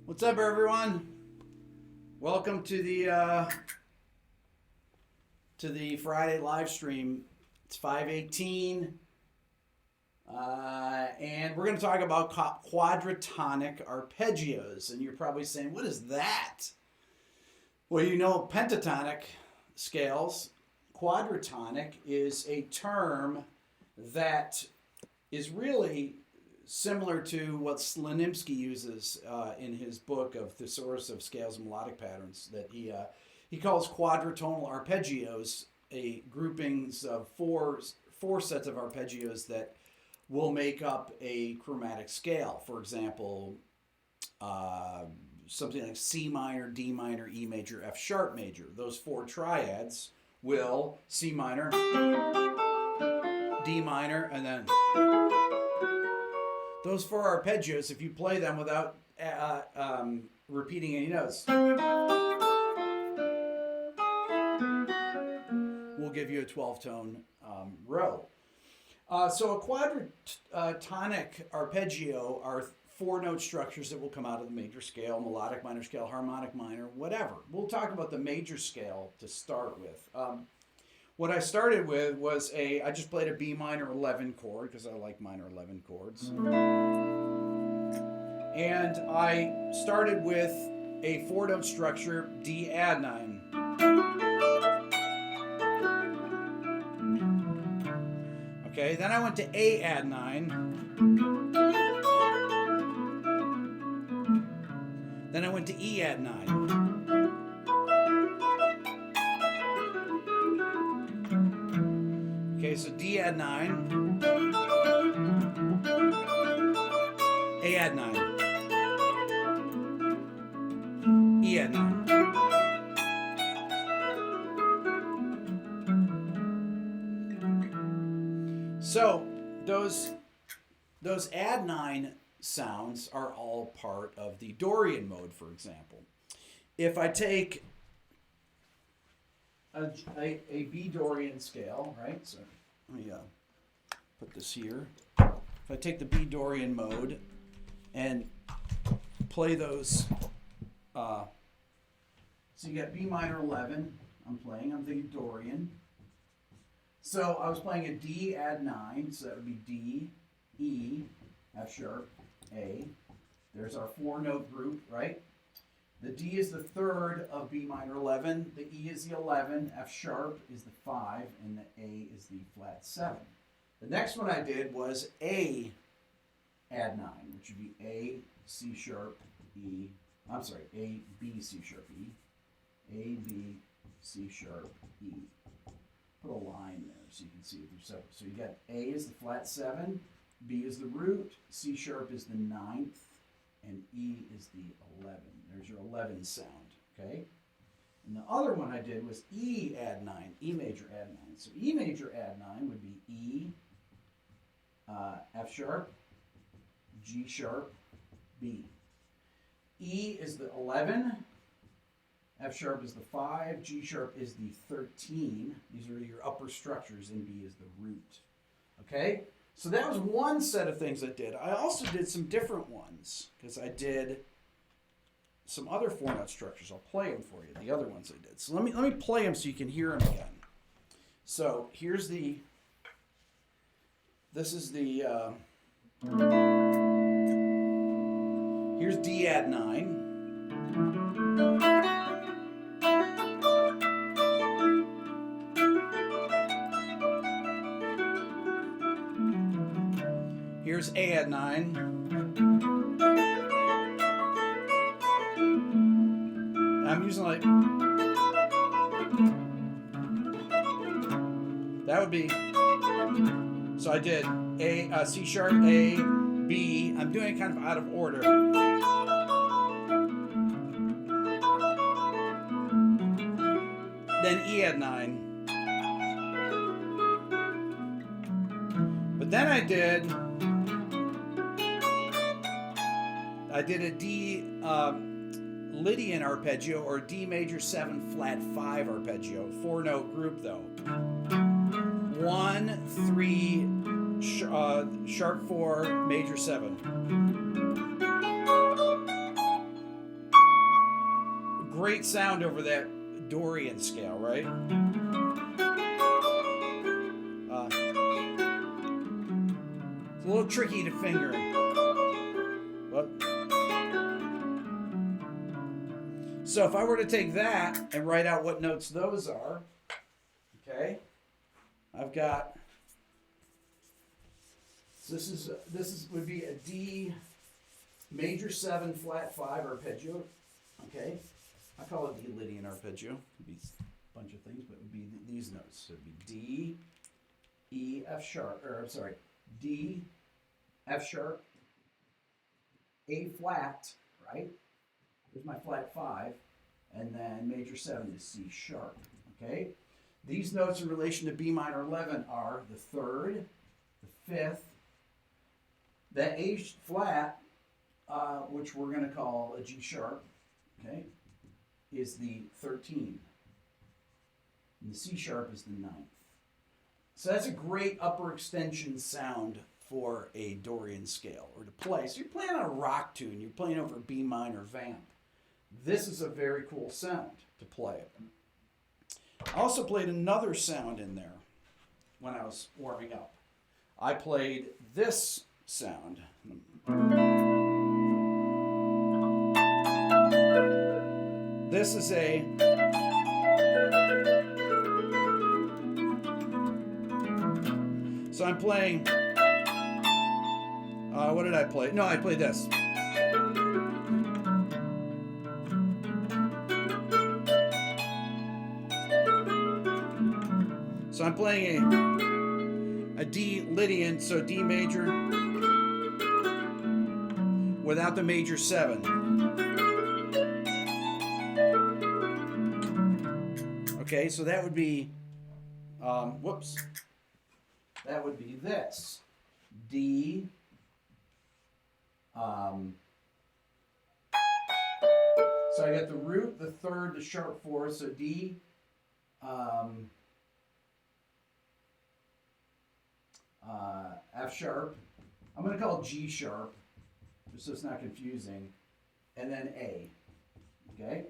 What's up, everyone? Welcome to the Friday live stream. It's 5:18, and we're going to talk about quadratonic arpeggios. And you're probably saying, "What is that?" Well, you know pentatonic scales. Quadratonic is a term that is really similar to what Slanimsky uses in his book of Thesaurus of Scales and Melodic Patterns, that he calls quadratonal arpeggios a groupings of four sets of arpeggios that will make up a chromatic scale. For example, something like C minor, D minor, E major, F sharp major. Those four triads will C minor, D minor, and then those four arpeggios, if you play them without repeating any notes, will give you a 12-tone row. So a quadratonic arpeggio are four-note structures that will come out of the major scale, melodic minor scale, harmonic minor, whatever. We'll talk about the major scale to start with. What I started with was I just played a B minor 11 chord because I like minor 11 chords. And I started with a four-note structure, D add 9. Okay, then I went to A add 9. Then I went to E add 9. Okay, so D add 9, A add 9, E add 9. So those add 9 sounds are all part of the Dorian mode, for example. If I take a B Dorian scale, right? So let me put this here. If I take the B Dorian mode and play those, so you got B minor 11. I'm thinking Dorian. So I was playing a D add 9, so that would be D, E, F sharp, A. There's our four-note group, right? The D is the third of B minor 11, the E is the 11, F sharp is the 5, and the A is the flat 7. The next one I did was A add 9, which would be A, C sharp, E, A, B, C sharp, E, A, B, C sharp, E. Put a line there so you can see it yourself. So you got A is the flat 7, B is the root, C sharp is the 9th, and E is the 11. There's your 11 sound, okay? And the other one I did was E add 9, E major add 9. So E major add 9 would be E, F sharp, G sharp, B. E is the 11, F sharp is the 5, G sharp is the 13. These are your upper structures, and B is the root, okay? So that was one set of things I did. I also did some different ones because I did some other four-note structures. I'll play them for you, the other ones I did. So let me play them so you can hear them again. So here's the here's D add 9. Here's A add 9. I'm using like, that would be, so I did A, C sharp, A, B. I'm doing it kind of out of order. Then E add 9. But then I did a D Lydian arpeggio or D major 7 flat 5 arpeggio. Four-note group though. 1, 3, sharp 4, major 7. great sound over that Dorian scale, right? It's a little tricky to finger. What? So if I were to take that and write out what notes those are, okay, I've got, this would be a D major 7 flat 5 arpeggio, okay. I call it D Lydian arpeggio. It could be a bunch of things, but it would be these notes. So it would be D, E, F sharp, or I'm sorry, D, F sharp, A flat, right? Here's my flat 5, and then major 7 is C sharp, okay? These notes in relation to B minor 11 are the 3rd, the 5th, that A flat, which we're going to call a G sharp, okay, is the 13. And the C sharp is the 9th. So that's a great upper extension sound for a Dorian scale, or to play. So you're playing on a rock tune, you're playing over a B minor vamp. This is a very cool sound to play. I also played another sound in there when I was warming up. I played this sound. This is a so I'm playing what did I play? No, I played this. So I'm playing a D Lydian, so D major without the major 7. Okay, so that would be, that would be this. D, so I got the root, the 3rd, the sharp 4th, so D, F sharp. I'm going to call it G sharp, just so it's not confusing, and then A, okay?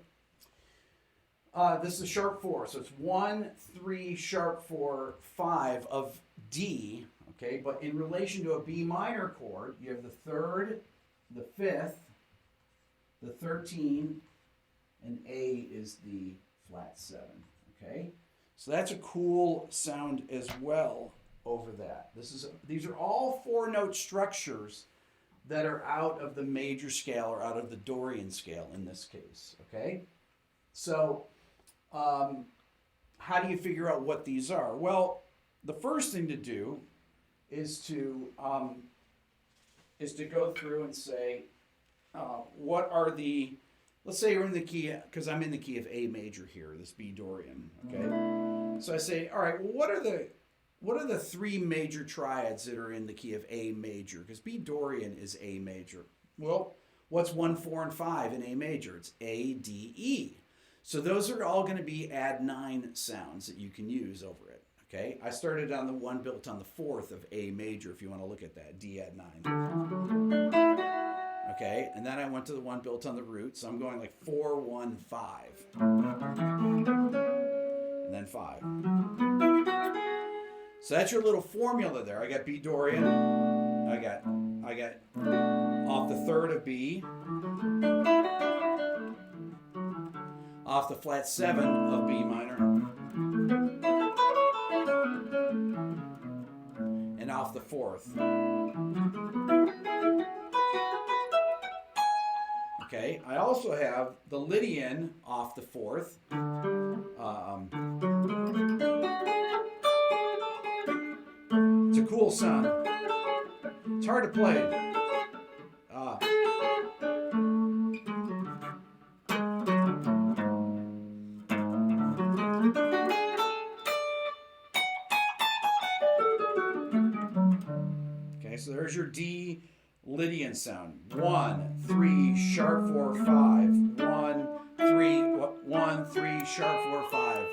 This is sharp 4, so it's 1, 3, sharp 4, 5 of D, okay? But in relation to a B minor chord, you have the 3rd, the 5th, the 13, and A is the flat 7, okay? So that's a cool sound as well over that. These are all 4-note structures that are out of the major scale or out of the Dorian scale in this case, okay? So how do you figure out what these are? Well, the first thing to do is to go through and say, what are the, let's say you're in the key, because I'm in the key of A major here, this B Dorian, okay? So I say, all right, well, what are the 3 major triads that are in the key of A major? Because B Dorian is A major. Well, what's 1, 4, and 5 in A major? It's A, D, E. So those are all going to be add 9 sounds that you can use over it, okay? I started on the one built on the 4th of A major, if you want to look at that, D add 9. Okay, and then I went to the one built on the root, so I'm going like 4, 1, 5. And then 5. So that's your little formula there. I got B Dorian, I got off the 3rd of B, off the flat 7 of B minor, and off the 4th. Okay, I also have the Lydian off the 4th. It's a cool sound. It's hard to play. Okay, so there's your D Lydian sound. 1, 3, sharp 4, 5. 1, 3, 1, 3, sharp 4, 5.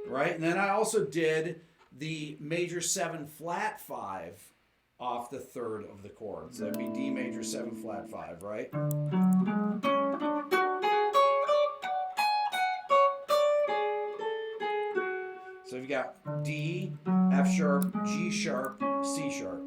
Right? And then I also did the major 7 flat 5 off the third of the chord. So that'd be D major 7 flat 5, right? So you've got D, F sharp, G sharp, C sharp.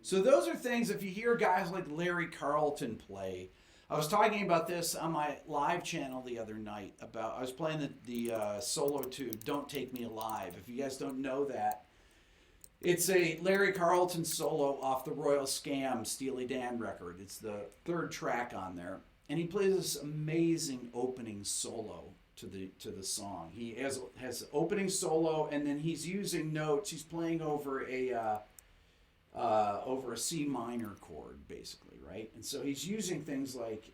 So those are things, if you hear guys like Larry Carlton play. I was talking about this on my live channel the other night. I was playing the solo to Don't Take Me Alive. If you guys don't know that, it's a Larry Carlton solo off the Royal Scam Steely Dan record. It's the third track on there. And he plays this amazing opening solo to the song. He has opening solo, and then he's using notes. He's playing over a C minor chord, basically, right? And so he's using things like,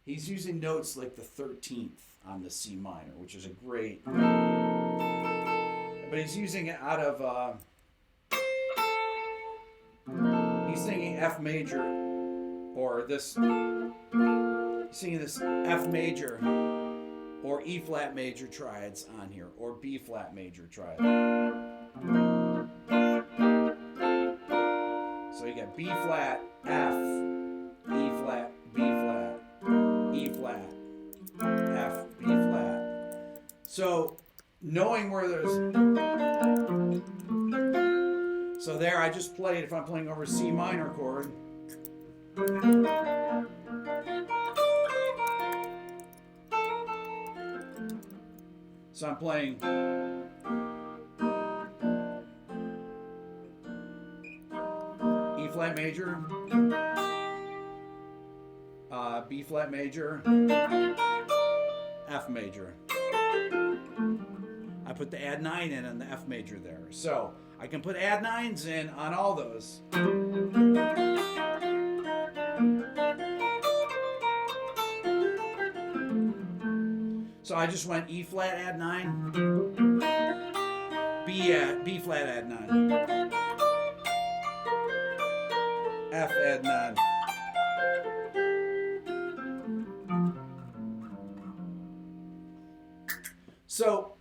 he's using notes like the 13th on the C minor, which is a great, but he's using it out of, he's singing F major, or this, he's singing this F major, or E flat major triads on here, or B flat major triad. So you got B flat, F, E flat, B flat, E flat, F, B flat. So knowing where there's, so there I just played, if I'm playing over C minor chord, so I'm playing E flat major, B flat major, F major. I put the add 9 in on the F major there. So I can put add 9s in on all those. So I just went E flat add 9, B flat add 9, F add 9. So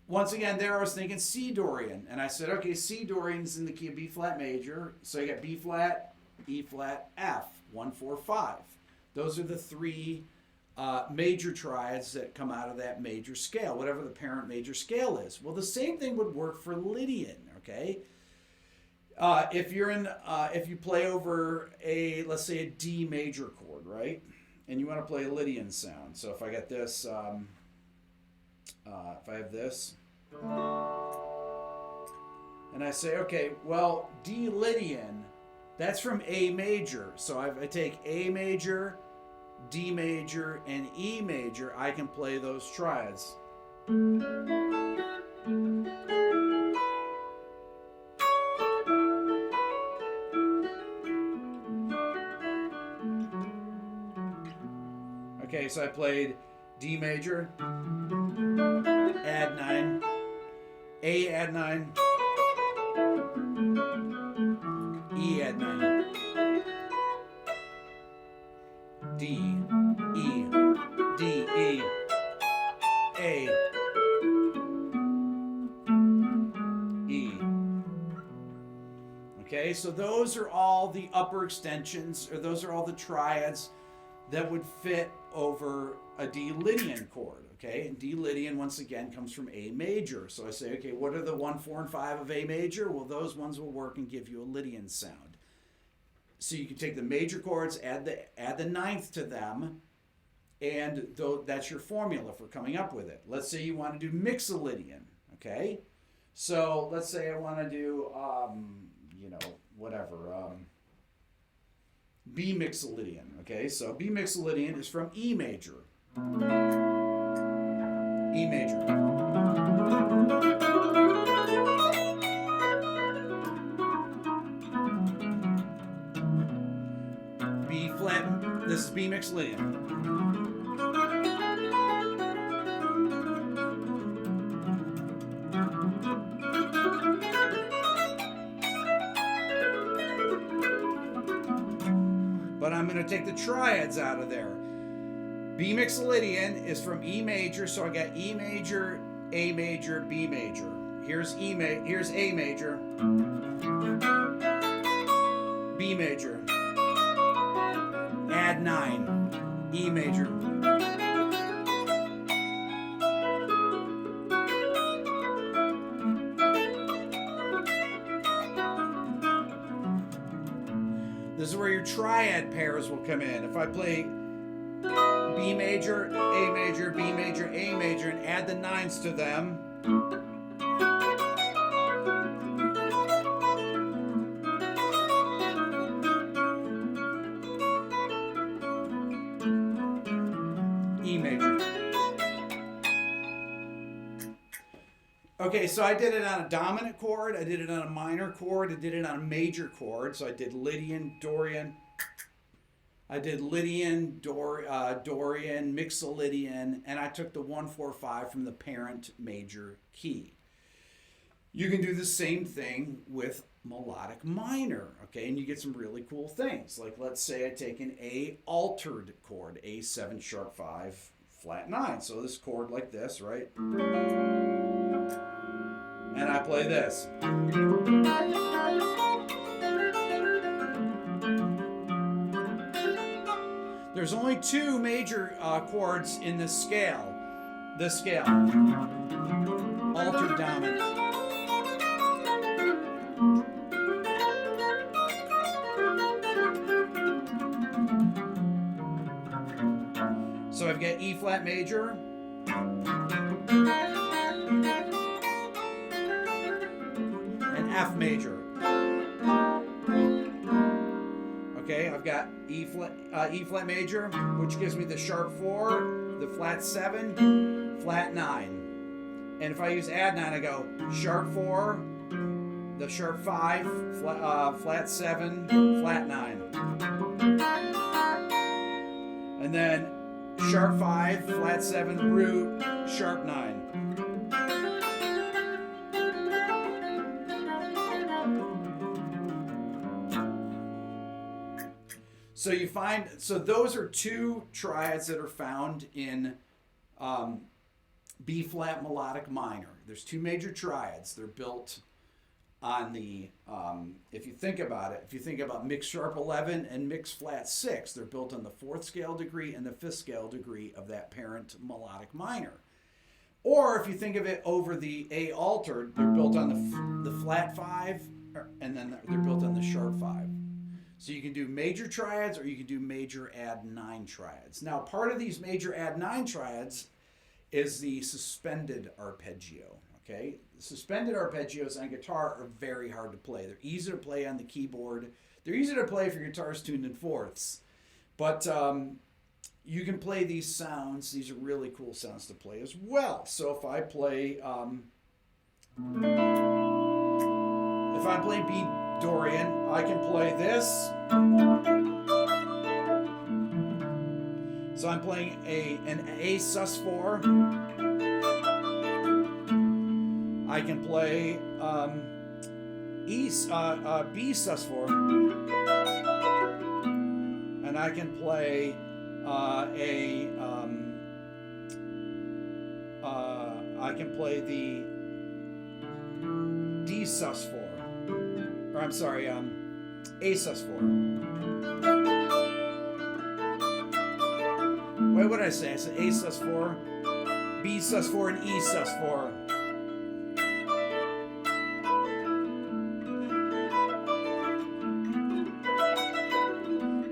once again, there I was thinking C Dorian, and I said, okay, C Dorian's in the key of B flat major, so you got B flat, E flat, F, 1, 4, 5. Those are the three major triads that come out of that major scale, whatever the parent major scale is. Well, the same thing would work for Lydian, okay? If you play over let's say a D major chord, right? And you want to play a Lydian sound. So if I get this, if I have this, and I say, okay, well, D Lydian, that's from A major. So I take A major, D major, and E major, I can play those triads. Okay, so I played D major, add 9, A add 9, E add 9, D, E, D, E, A, E. Okay, so those are all the upper extensions, or those are all the triads that would fit over a D Lydian chord, okay? And D Lydian, once again, comes from A major. So I say, okay, what are the 1, 4, and 5 of A major? Well, those ones will work and give you a Lydian sound. So you can take the major chords, add the 9th to them, and that's your formula for coming up with it. Let's say you want to do Mixolydian, okay? So let's say I want to do, B Mixolydian, okay? So B Mixolydian is from E major. E major. B flat, this is B Mixolydian. But I'm going to take the triads out of there. B mixolydian is from E major, so I got E major, A major, B major. Here's here's A major, B major, add 9, E major. This is where your triad pairs will come in. If I play B major, A major, B major, A major, and add the 9s to them, E major. Okay, so I did it on a dominant chord, I did it on a minor chord, I did it on a major chord. So I did Lydian, Dorian, Dorian, Mixolydian, and I took the 1-4-5 from the parent major key. You can do the same thing with melodic minor, okay, and you get some really cool things. Like, let's say I take an A altered chord, A7 sharp 5 flat 9. So this chord like this, right? And I play this. There's only 2 major chords in this scale. This scale. Altered dominant. So I've got E flat major, and F major. Okay, I've got E flat major, which gives me the sharp 4, the flat 7, flat 9. And if I use add 9, I go sharp 4, the sharp 5, flat 7, flat 9. And then sharp 5, flat 7, root, sharp 9. So you find, so those are 2 triads that are found in B flat melodic minor. There's 2 major triads. They're built on the, if you think about it, if you think about mixed sharp 11 and mixed flat 6, they're built on the 4th scale degree and the 5th scale degree of that parent melodic minor. Or if you think of it over the A altered, they're built on the flat 5, and then they're built on the sharp 5. So you can do major triads or you can do major add 9 triads. Now, part of these major add 9 triads is the suspended arpeggio, okay? The suspended arpeggios on guitar are very hard to play. They're easy to play on the keyboard. They're easy to play if your guitar's tuned in 4ths. But you can play these sounds. These are really cool sounds to play as well. So if I play B Dorian, I can play this. So I'm playing an A sus4. I can play B sus4, and I can play I can play the D sus4. Or I'm sorry, A sus4. Wait, what did I say? I said A sus4, B sus4, and E sus4.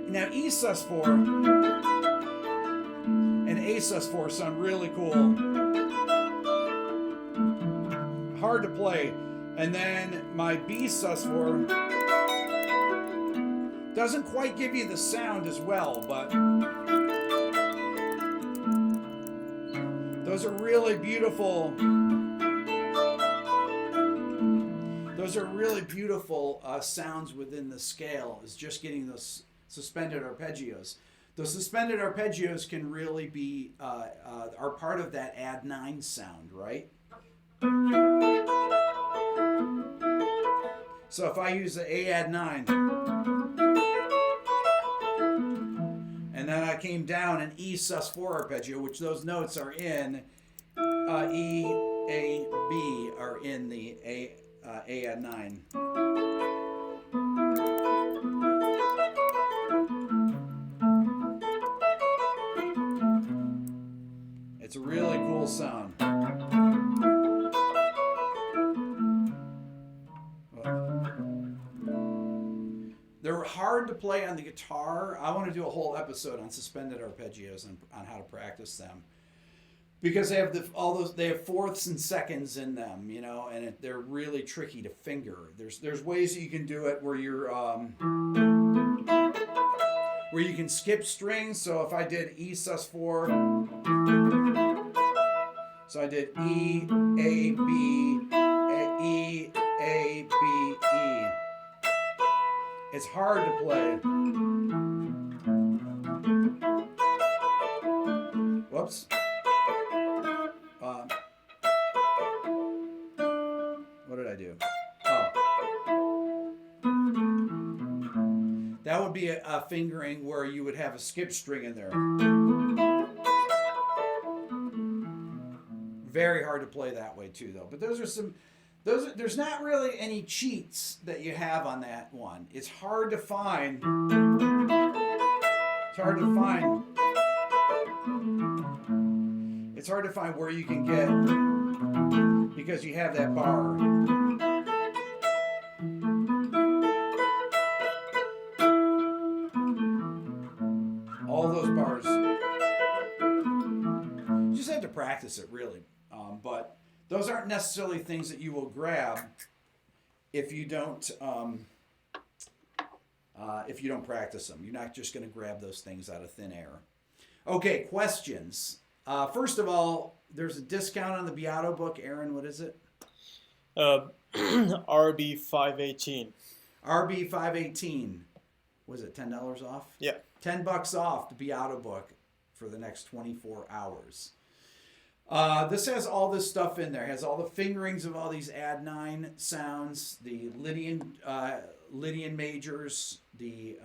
Now E sus4 and A sus4 sound really cool. Hard to play. And then my B sus4 doesn't quite give you the sound as well, but those are really beautiful. Those are really beautiful sounds within the scale, is just getting those suspended arpeggios. Those suspended arpeggios can really be, are part of that add 9 sound, right? So if I use the A add 9, and then I came down an E sus4 arpeggio, which those notes are in E, A, B are in the A add 9. It's a really cool sound. They're hard to play on the guitar. I want to do a whole episode on suspended arpeggios and on how to practice them, because they have they have fourths and seconds in them, you know, and they're really tricky to finger. There's ways that you can do it where you can skip strings. So if I did E sus4, so I did E A B E A B E. It's hard to play. Whoops. What did I do? Oh. That would be a fingering where you would have a skip string in there. Very hard to play that way too, though. But there's not really any cheats that you have on that one. It's hard to find. It's hard to find. It's hard to find where you can get, because you have that bar. All those bars. You just have to practice it, really. But those aren't necessarily things that you will grab if you don't practice them. You're not just going to grab those things out of thin air. Okay, questions. First of all, there's a discount on the Beato book. Aaron, what is it? RB 518. RB 518. Was it $10 off? Yeah. $10 off the Beato book for the next 24 hours. This has all this stuff in there. It has all the fingerings of all these add 9 sounds, the Lydian majors, the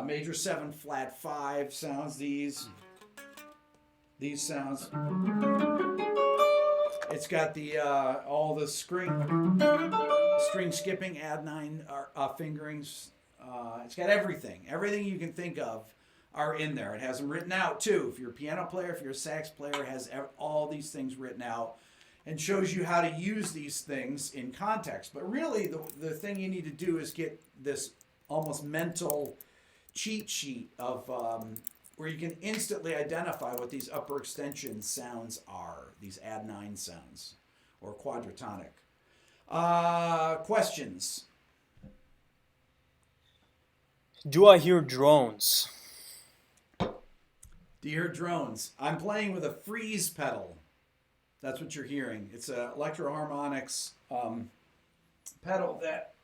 major 7 flat 5 sounds. These sounds. It's got the all the string skipping add 9 fingerings. It's got everything you can think of are in there. It has them written out too. If you're a piano player, if you're a sax player, it has all these things written out and shows you how to use these things in context. But really, the thing you need to do is get this almost mental cheat sheet of where you can instantly identify what these upper extension sounds are, these add 9 sounds, or quadratonic. Questions? Do I hear drones? Do you hear drones? I'm playing with a freeze pedal. That's what you're hearing. It's an Electro-Harmonix pedal that,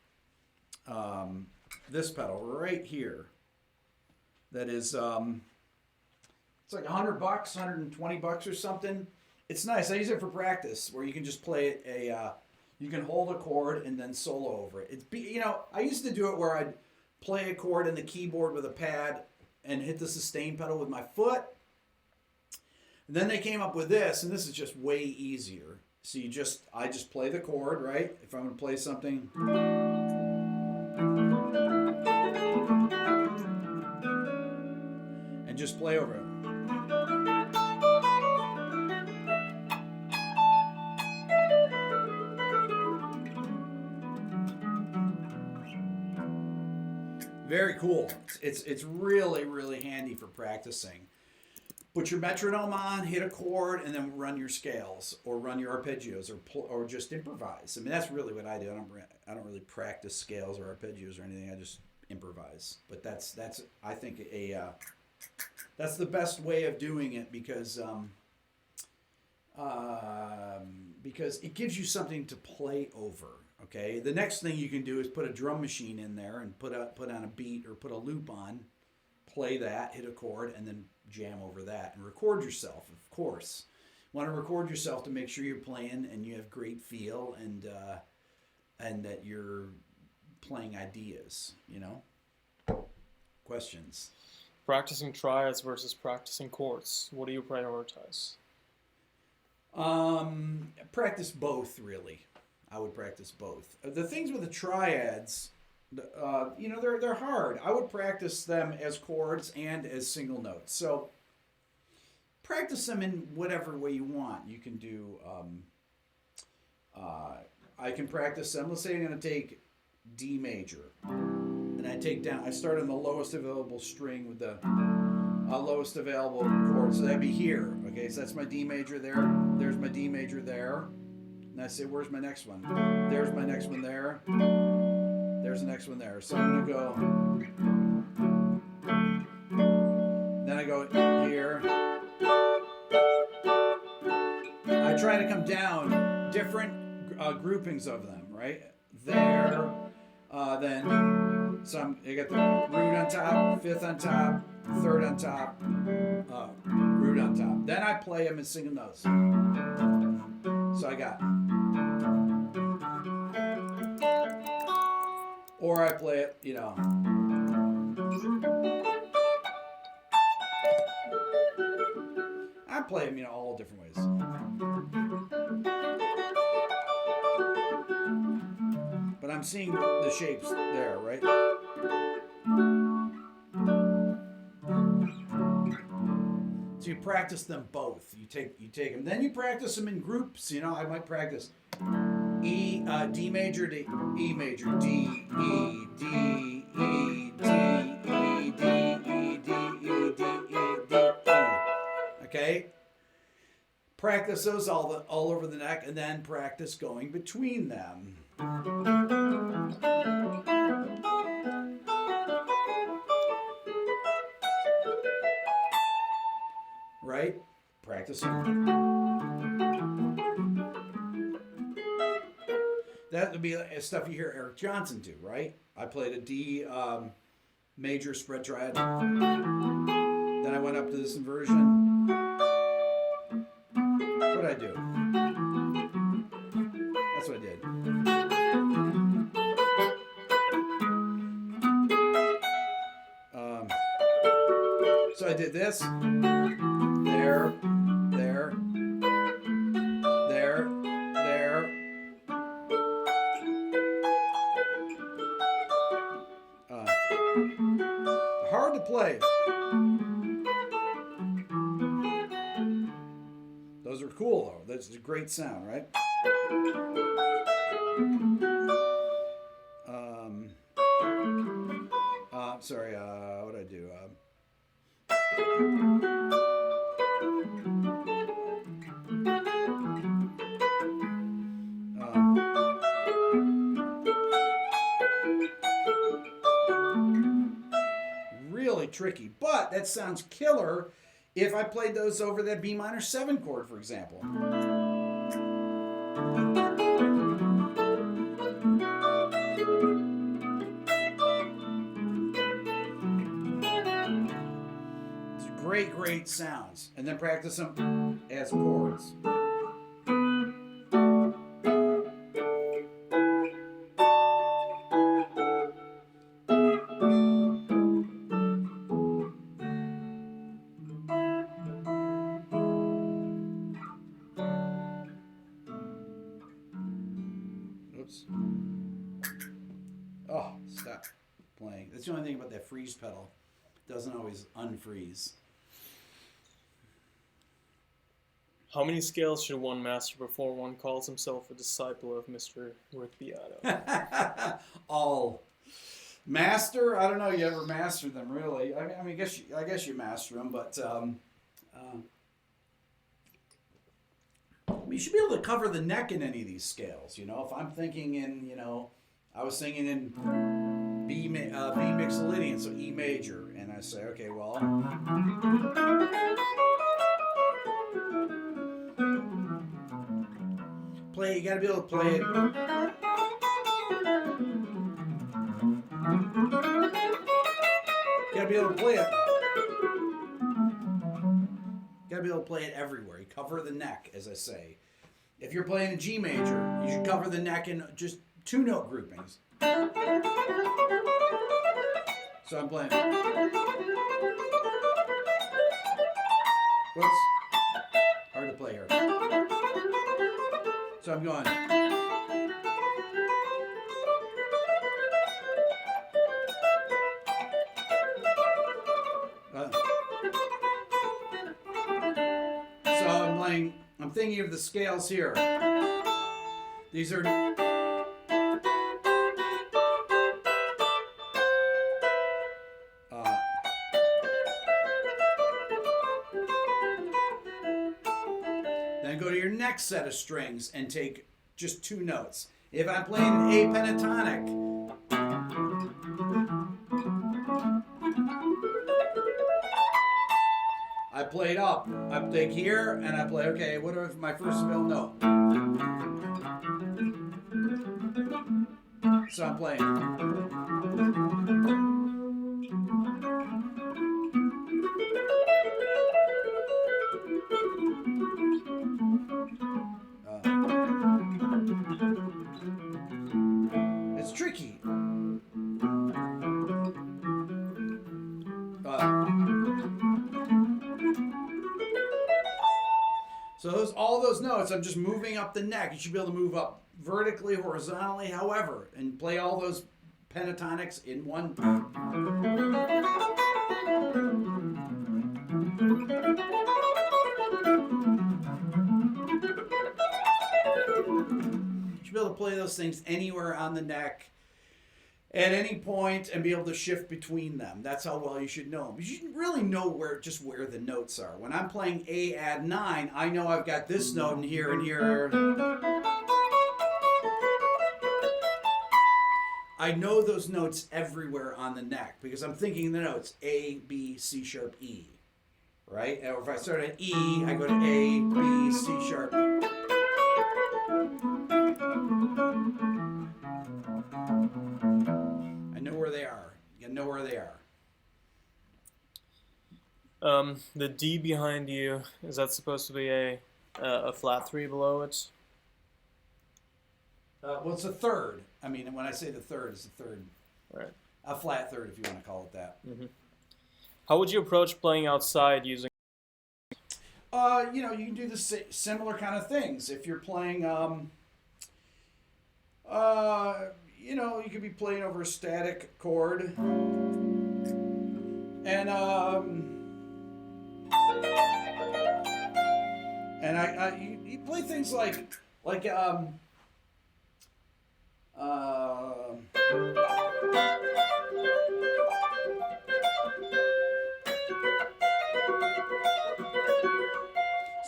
this pedal right here, that is, it's like $100, $120 or something. It's nice. I use it for practice, where you can just play you can hold a chord and then solo over it. I used to do it where I'd play a chord in the keyboard with a pad and hit the sustain pedal with my foot. And then they came up with this, and this is just way easier. So I just play the chord, right? If I'm going to play something. And just play over it. Very cool. It's really, really handy for practicing. Put your metronome on, hit a chord, and then run your scales, or run your arpeggios, or just improvise. I mean, that's really what I do. I don't really practice scales or arpeggios or anything. I just improvise. But that's I think that's the best way of doing it, because it gives you something to play over. Okay. The next thing you can do is put a drum machine in there and put on a beat or put a loop on, play that, hit a chord, and then jam over that and record yourself. Of course, you want to record yourself to make sure you're playing and you have great feel and that you're playing ideas. Questions. Practicing triads versus practicing chords. What do you prioritize? Practice both, really. I would practice both. The things with the triads, they're hard. I would practice them as chords and as single notes. So practice them in whatever way you want. You can do. I can practice them. Let's say I'm going to take D major, and I start on the lowest available string with the lowest available chord. So that'd be here. Okay, so that's my D major there. There's my D major there. And I say, where's my next one? There's my next one there. There's the next one there. So I'm gonna go. Then I go here. I try to come down different groupings of them, right? There. Then I got the root on top, fifth on top, third on top, root on top. Then I play them in single notes. So I got. Or I play it, I play them, all different ways. But I'm seeing the shapes there, right? So you practice them both. You take them. Then you practice them in groups. I might practice D major to E major, D, E, D, E, D, E, D, E, D, E, D, E, D, E. Okay? Practice those all over the neck, and then practice going between them. Right? Practicing. That would be stuff you hear Eric Johnson do, right? I played a D major spread triad. Then I went up to this inversion. What'd I do? That's what I did. So I did this. There. Hard to play. Those are cool though. That's a great sound, right? Sorry, what did I do? Really tricky, but that sounds killer if I played those over that B minor 7 chord, for example. Great sounds, and then practice them as chords. Oops. Oh, stop playing. That's the only thing about that freeze pedal. It doesn't always unfreeze. How many scales should one master before one calls himself a disciple of Mr. Rick Beato? All. Master? I don't know. You ever mastered them, really? I guess you master them, but you should be able to cover the neck in any of these scales. If I'm thinking in, I was singing in B mixolydian, so E major, and I say, okay, well. You gotta be able to play it. You gotta be able to play it. You gotta be able to play it everywhere. You cover the neck, as I say. If you're playing a G major, you should cover the neck in just 2-note groupings. So I'm playing. Whoops. Hard to play here. So I'm going. So I'm playing. I'm thinking of the scales here. These are. Then go to your next set of strings and take just 2 notes. If I'm playing an A pentatonic, I played up. I take here and I play, okay, what is my first fill note? So I'm playing. It's tricky. So all those notes, I'm just moving up the neck. You should be able to move up vertically, horizontally, however, and play all those pentatonics in one. You should be able to play those things anywhere on the neck at any point and be able to shift between them. That's how well you should know them. But you should really know where the notes are. When I'm playing A add 9, I know I've got this note in here and here. I know those notes everywhere on the neck because I'm thinking the notes A, B, C sharp, E. Right? Or if I start at E, I go to A, B, C sharp. I know where they are. You know where they are. The D behind you, is that supposed to be a flat 3 below it? Well, it's a third. I mean, when I say the third, it's a third. Right. A flat third, if you want to call it that. Mm-hmm. How would you approach playing outside using? You can do the similar kind of things. If you're playing, you could be playing over a static chord, and you play things like.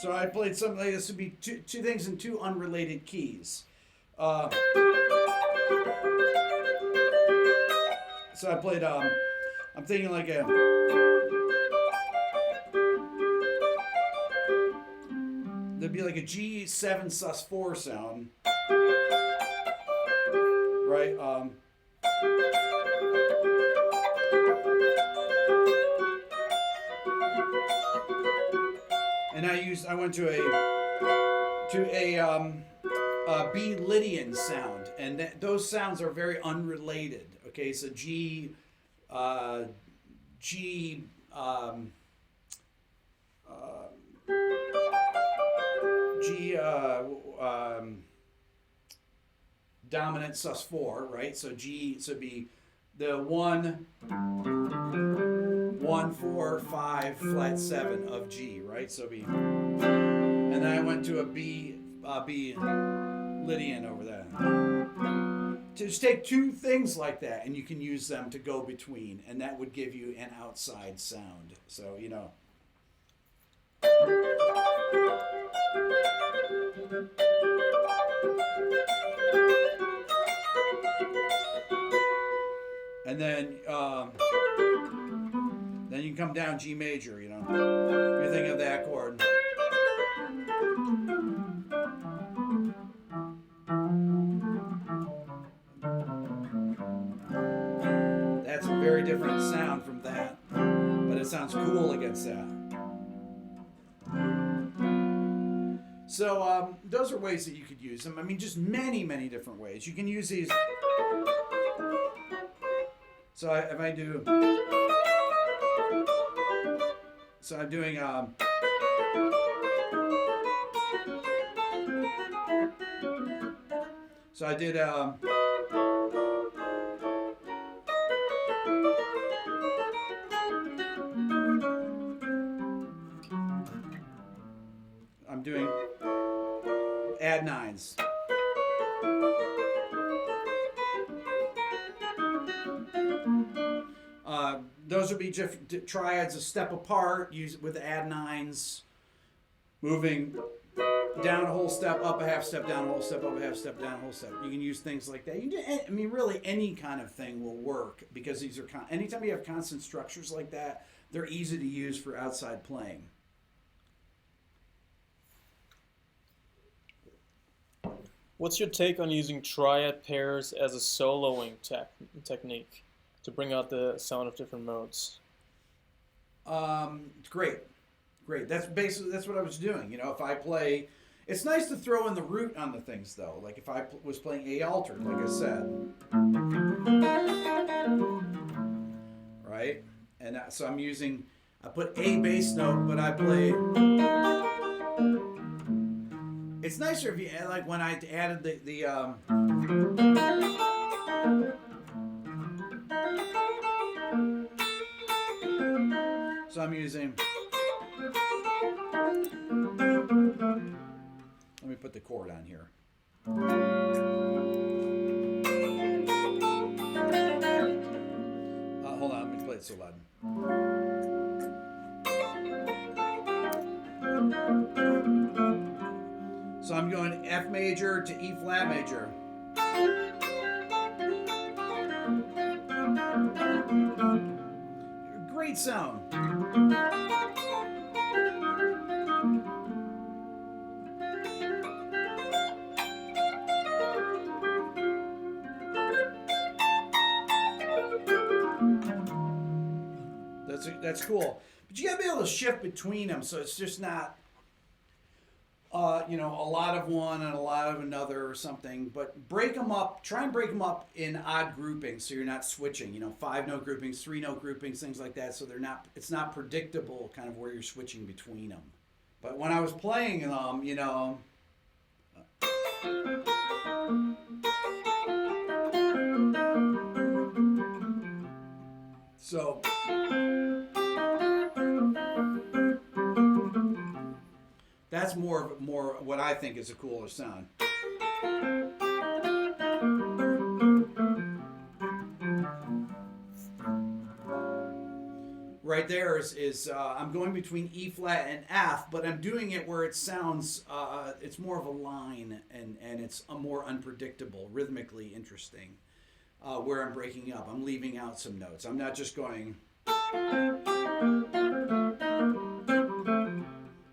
So I played something like this would be two things in 2 unrelated keys. So I played, I'm thinking like there'd be like a G7 sus4 sound. Right? And I went to a B Lydian sound, and those sounds are very unrelated. Okay, so G dominant sus4, right? So G, so it'd be the 1, 4, 5, flat 7 of G, right? So be, and then I went to a B Lydian over there. Just take 2 things like that, and you can use them to go between, and that would give you an outside sound. So and then you can come down G major, if you think of that chord. That's a very different sound from that, but it sounds cool against that. So those are ways that you could use them. I mean, just many, many different ways. You can use these. So if I do, so I'm doing so I did I'm doing add nines. Those would be triads a step apart, use with add nines, moving down a whole step, up a half step, down a whole step, up a half step, down a whole step. You can use things like that. You can I mean, really any kind of thing will work because these are anytime you have constant structures like that, they're easy to use for outside playing. What's your take on using triad pairs as a soloing technique to bring out the sound of different modes? It's great. That's what I was doing. You know, if I play, it's nice to throw in the root on the things though. Like if I was playing A altered, like I said, right? And so I put A bass note, but I play. It's nicer if you like when I added the so I'm using. Let me put the chord on here. Hold on, let me play it so loud. So I'm going F major to E flat major. Great sound. That's cool. But you gotta be able to shift between them so it's just not you know, a lot of one and a lot of another or something, but break them up, try and break them up in odd groupings so you're not switching, you know, 5-note groupings, 3-note groupings, things like that, so it's not predictable kind of where you're switching between them. But when I was playing them, you know, so that's more what I think is a cooler sound. Right there is I'm going between E flat and F, but I'm doing it where it sounds it's more of a line and it's a more unpredictable, rhythmically interesting. Where I'm breaking up, I'm leaving out some notes. I'm not just going.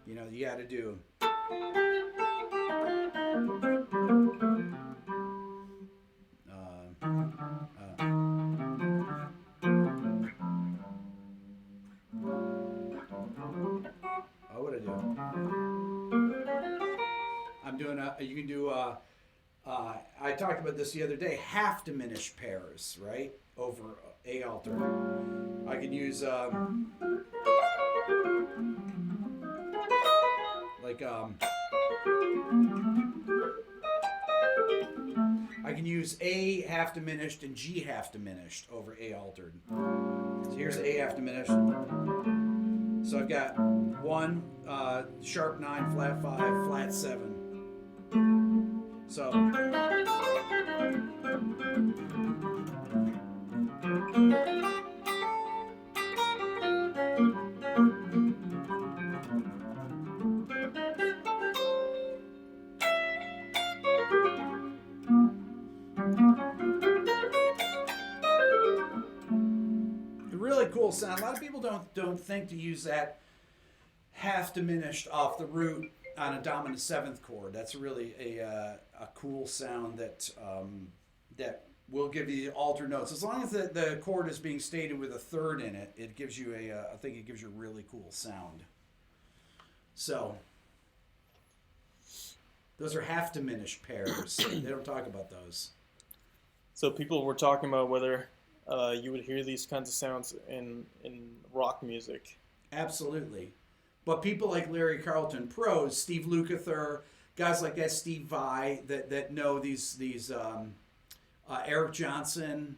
You know, you got to do. What would I do? I'm doing you can do I talked about this the other day, half diminished pairs, right? Over A altered. I can use like I can use A half diminished and G half diminished over A altered. So here's A half diminished. So I've got 1 sharp 9, flat 5, flat 7. So really cool sound. A lot of people don't think to use that half diminished off the root on a dominant 7th chord. That's really a cool sound that that will give you altered notes. As long as the chord is being stated with a 3rd in it, it gives you I think it gives you a really cool sound. So those are half diminished pairs. They don't talk about those. So people were talking about whether you would hear these kinds of sounds in rock music. Absolutely. But people like Larry Carlton, pros, Steve Lukather, guys like that, Steve Vai, that know these Eric Johnson,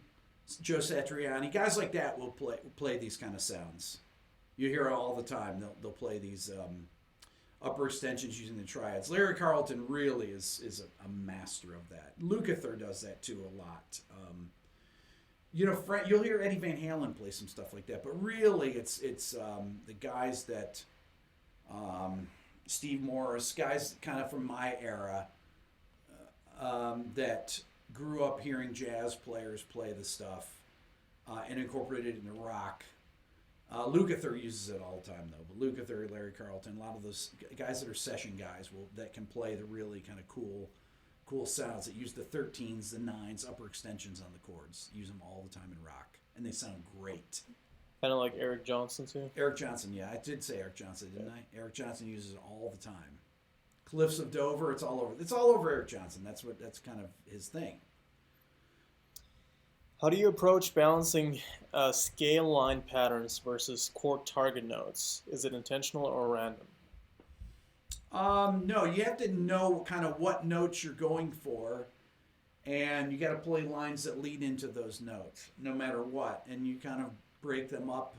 Joe Satriani, guys like that will play these kind of sounds. You hear it all the time. They'll play these upper extensions using the triads. Larry Carlton really is a master of that. Lukather does that too a lot. You'll hear Eddie Van Halen play some stuff like that, but really it's the guys that Steve Morris, guys kind of from my era that grew up hearing jazz players play the stuff and incorporated it into rock. Lukather uses it all the time though, but Lukather, Larry Carlton, a lot of those guys that are session guys that can play the really kind of cool sounds that use the 13s, the 9s, upper extensions on the chords. Use them all the time in rock, and they sound great. Kind of like Eric Johnson too. Eric Johnson, yeah, I did say Eric Johnson, didn't I? Eric Johnson uses it all the time. Cliffs of Dover, it's all over. It's all over Eric Johnson. That's kind of his thing. How do you approach balancing scale line patterns versus chord target notes? Is it intentional or random? No, you have to know kind of what notes you're going for, and you got to play lines that lead into those notes, no matter what, and you kind of break them up.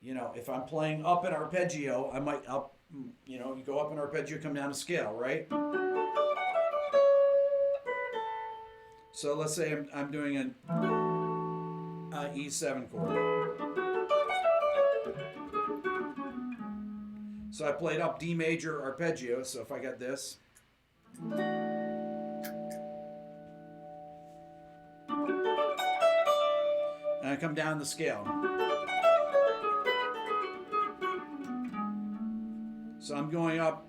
If I'm playing up an arpeggio, I might you go up an arpeggio, come down a scale, right? So let's say I'm doing an E7 chord. So I played up D major arpeggio, so if I got this. And I come down the scale. So I'm going up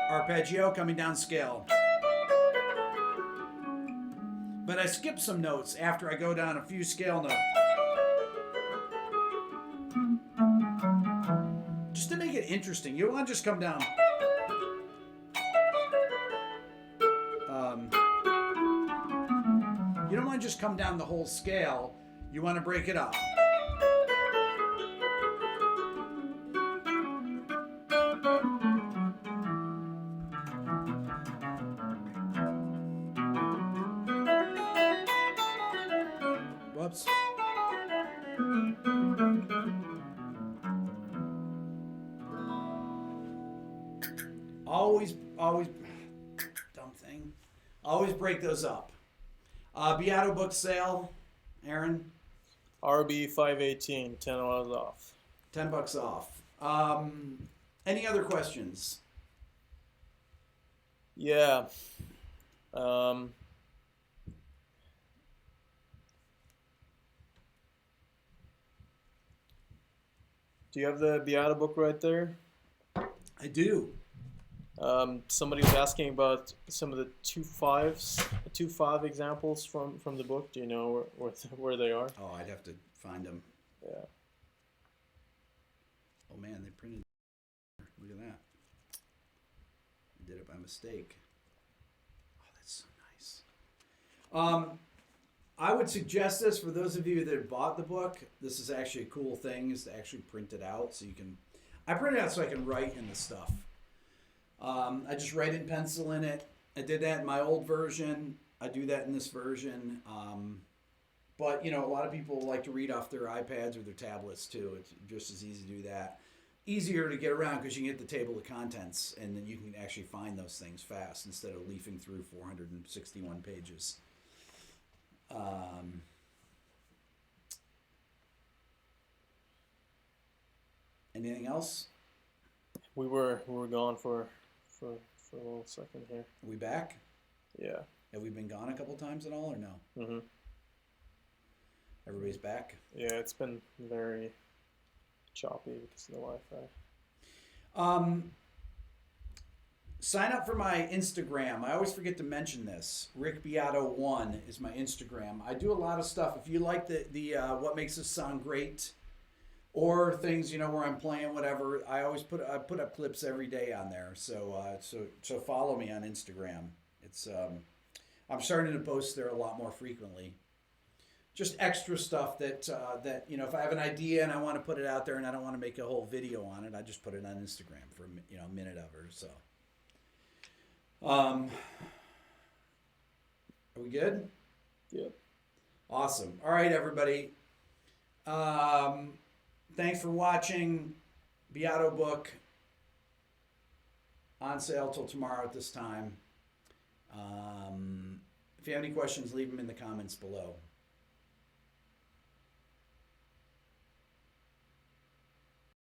arpeggio, coming down scale. But I skip some notes after I go down a few scale notes. Just to make it interesting. You don't want to just come down. You don't want to just come down the whole scale. You want to break it up. Whoops. Always, dumb thing. Always break those up. Beato book sale, Aaron? RB 518, $10 off. $10 off. Any other questions? Yeah. Do you have the Beato book right there? I do. Somebody was asking about some of the 2/5 examples from the book. Do you know where they are? Oh, I'd have to find them. Yeah. Oh man, they printed. Look at that. I did it by mistake. Oh, that's so nice. I would suggest this for those of you that have bought the book. This is actually a cool thing, is to actually print it out so you can. I print it out so I can write in the stuff. I just write in pencil in it. I did that in my old version. I do that in this version. But, a lot of people like to read off their iPads or their tablets too. It's just as easy to do that. Easier to get around because you can get the table of contents and then you can actually find those things fast instead of leafing through 461 pages. Anything else? We were gone for a little second here. Are we back? Yeah. Have we been gone a couple times at all or no? Mhm. Everybody's back? Yeah, it's been very choppy because of the Wi-Fi. Sign up for my Instagram. I always forget to mention this. Rick Beato 1 is my Instagram. I do a lot of stuff. If you like the what makes us sound great, or things where I'm playing whatever, I always put up clips every day on there. So so follow me on Instagram. It's I'm starting to post there a lot more frequently. just extra stuff that that if I have an idea and I want to put it out there and I don't want to make a whole video on it, I just put it on Instagram for a minute of or so. Are we good? Yep. Awesome. All right, everybody. Thanks for watching. Beato book on sale till tomorrow at this time. If you have any questions, leave them in the comments below.